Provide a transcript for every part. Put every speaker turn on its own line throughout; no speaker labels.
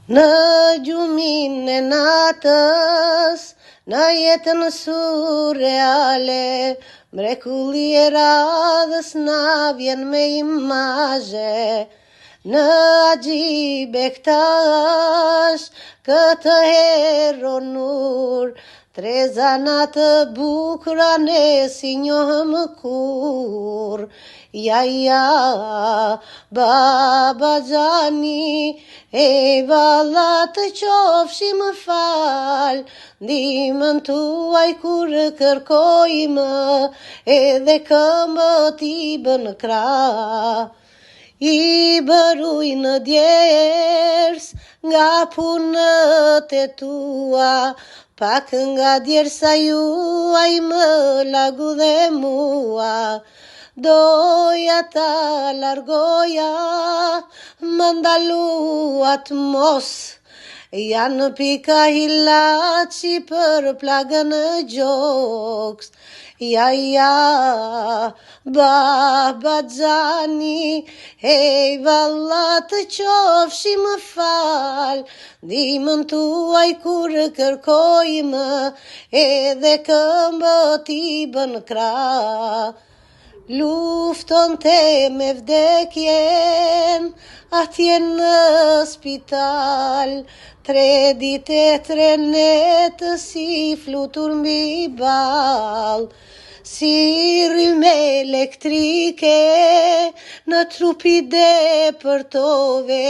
Në gjumin e natës, në jetën surreale, mrekulli e radhës na vjen me imazhe. Në agjibe këtash, këtë heronur, tre zanat bukra ne si njohëm kur. Ja, baba Gjani, e valla të qofshim fal, ndihmën tuaj kur kërkojmë, edhe këmbët i bën krah. I bëruj në djers nga punët e tua, pak nga djersa juaj më lagu dhe mua. Doja ta largoja, më ndaluat mos, janë pika hilaci për plagën e gjoks. Ja, baba Gjani, hej valla të qofshim fal, ndihmën tuaj kur kërkojmë, edhe këmbët i bën krah. Lufton te me vdekjen, atje në spital, 3 ditë e 3 netë si flutur mbi ball. Si rrymë elektrike në trupi depërtove,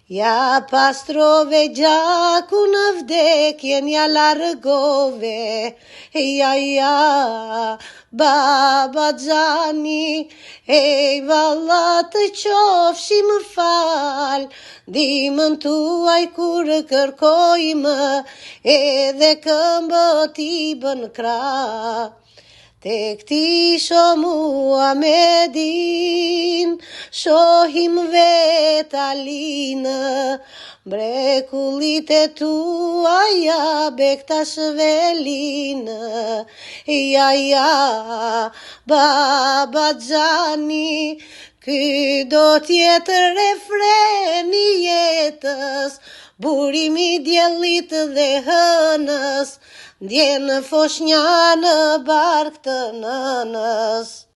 ja pastrove gjaku në vdekjen ja largove. Ja, baba Gjani, ej valla të qofshim fal, ndihmën tuaj kur kërkojmë, edhe këmbët i bën krah. Tek ti Muhamedin, shohim vetalinë, mrekullit e tuaja bekta shvelinë. Ja, baba Gjani, ky do t'jetë refreni jetës, burimi djellit dhe hënës, ndjenë foshnja në bark të nënës.